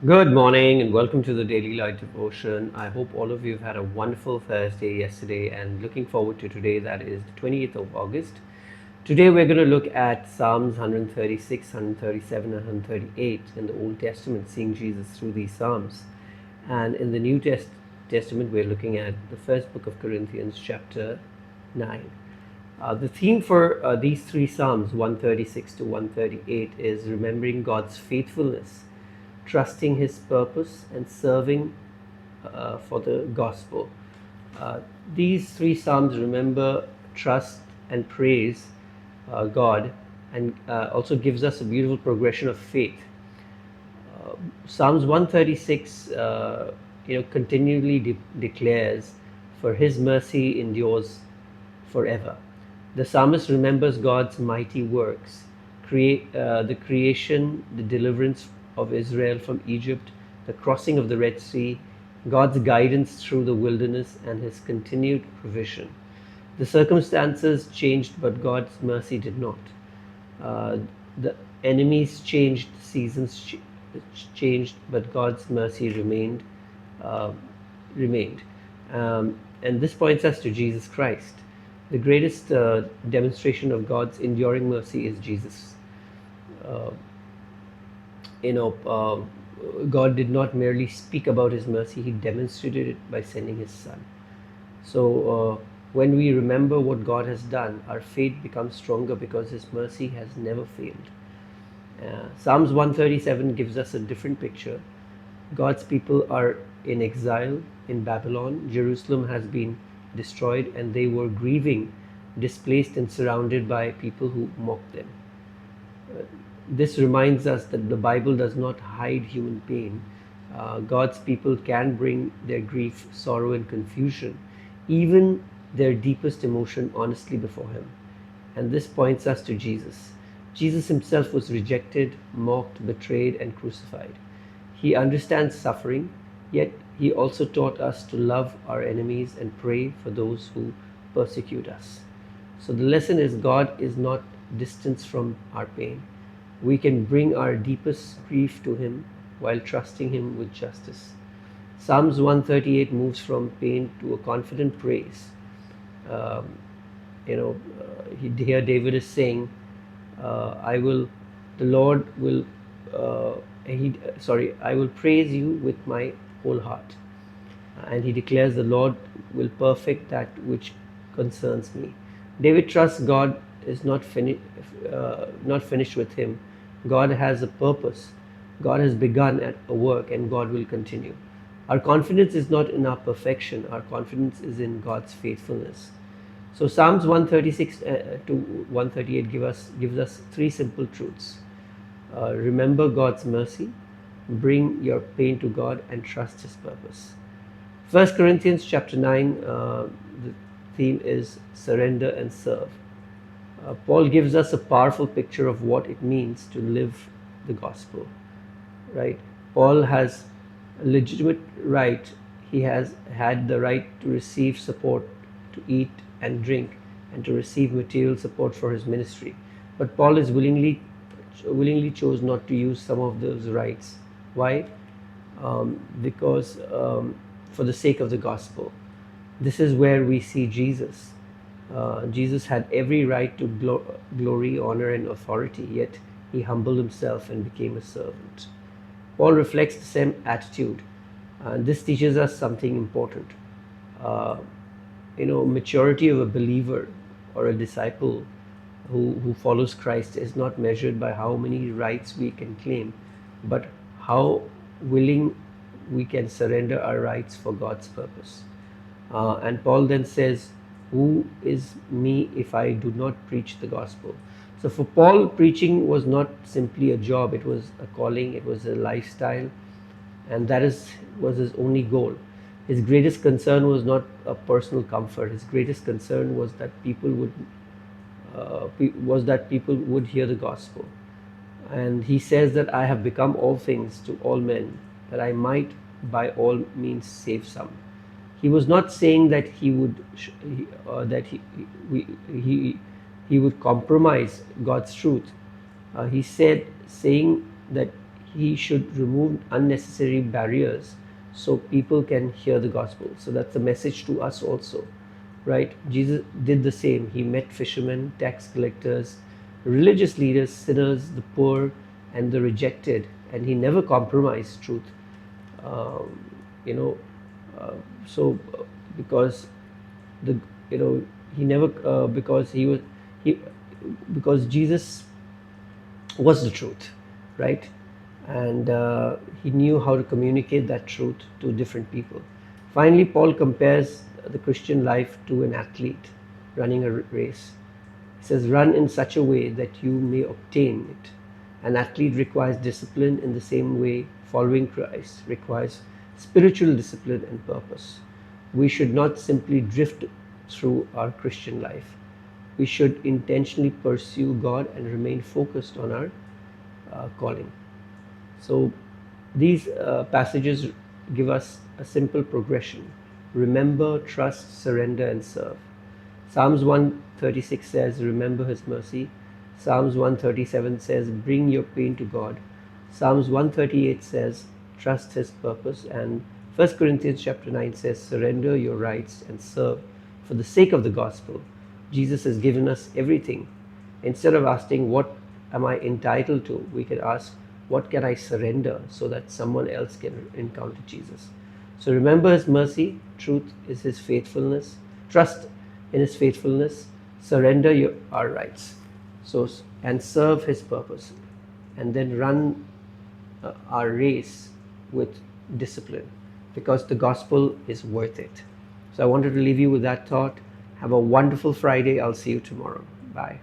Good morning and welcome to the Daily Light Devotion. I hope all of you have had a wonderful Thursday yesterday and looking forward to today, that is the 28th of August. Today we're going to look at Psalms 136, 137, and 138 in the Old Testament, seeing Jesus through these Psalms. And in the New Testament, we're looking at the first book of Corinthians, chapter 9. The theme for these three Psalms, 136 to 138, is remembering God's faithfulness, trusting His purpose, and serving for the gospel. Uh, these three Psalms remember, trust, and praise God, and also gives us a beautiful progression of faith. Psalms 136, continually declares, "For His mercy endures forever." The psalmist remembers God's mighty works, the creation, the deliverance of Israel from Egypt, the crossing of the Red Sea, God's guidance through the wilderness, and His continued provision. The circumstances changed, but God's mercy did not. Uh, the enemies changed, seasons changed, but God's mercy remained. Uh, remained. And this points us to Jesus Christ. The greatest demonstration of God's enduring mercy is Jesus. Uh, you know, God did not merely speak about His mercy, He demonstrated it by sending His Son. So, when we remember what God has done, our faith becomes stronger because His mercy has never failed. Psalms 137 gives us a different picture. God's people are in exile in Babylon. Jerusalem has been destroyed, and they were grieving, displaced, and surrounded by people who mocked them. This reminds us that the Bible does not hide human pain. God's people can bring their grief, sorrow, and confusion, even their deepest emotion, honestly before Him. And this points us to Jesus. Jesus Himself was rejected, mocked, betrayed, and crucified. He understands suffering, yet He also taught us to love our enemies and pray for those who persecute us. So the lesson is, God is not distance from our pain. We can bring our deepest grief to Him while trusting Him with justice. Psalms 138 moves from pain to a confident praise. Um, Here David is saying, "I will, the Lord will, I will praise You with my whole heart." And he declares, "The Lord will perfect that which concerns me." David trusts God is not finished with him. God has a purpose. God has begun at a work, and God will continue. Our confidence is not in our perfection. Our confidence is in God's faithfulness. So Psalms 136 to 138 gives us three simple truths. Remember God's mercy, bring your pain to God, and trust His purpose. 1 Corinthians chapter 9, the theme is surrender and serve. Paul gives us a powerful picture of what it means to live the gospel, right? Paul has a legitimate right. He has had the right to receive support, to eat and drink, and to receive material support for his ministry. But Paul is willingly chose not to use some of those rights. Why? Because for the sake of the gospel. This is where we see Jesus. Jesus had every right to glory, honor, and authority, yet He humbled Himself and became a servant. Paul reflects the same attitude, and this teaches us something important. Uh, Maturity of a believer or a disciple who follows Christ is not measured by how many rights we can claim, but how willing we can surrender our rights for God's purpose. And Paul then says, "Who is me if I do not preach the gospel?" So for Paul, preaching was not simply a job, it was a calling, it was a lifestyle, and was his only goal. His greatest concern was not a personal comfort. His greatest concern was that people would hear the gospel. And he says that, "I have become all things to all men, that I might by all means save some." He was not saying that he would compromise God's truth. He said saying that he should remove unnecessary barriers so people can hear the gospel. So that's a message to us also, right? Jesus did the same. He met fishermen, tax collectors, religious leaders, sinners, the poor, and the rejected, and he never compromised truth. Um, you know, uh, so because the he never because he because Jesus was the truth, right? And he knew how to communicate that truth to different people. Finally, Paul compares the Christian life to an athlete running a race. He says, run in such a way that you may obtain it. An athlete requires discipline in the same way following Christ requires spiritual discipline and purpose. We should not simply drift through our Christian life. We should intentionally pursue God and remain focused on our calling. So these passages give us a simple progression: remember, trust, surrender, and serve. Psalms 136 says, remember his mercy. Psalms 137 says, bring your pain to God. Psalms 138 says, trust his purpose. And 1 Corinthians chapter 9 says, surrender your rights and serve for the sake of the gospel. Jesus has given us everything. Instead of asking, what am I entitled to, we can ask, what can I surrender so that someone else can encounter Jesus? So remember his mercy, truth is his faithfulness, trust in his faithfulness, surrender our rights, so and serve his purpose, and then run our race with discipline, because the gospel is worth it. So I wanted to leave you with that thought. Have a wonderful Friday. I'll see you tomorrow. Bye.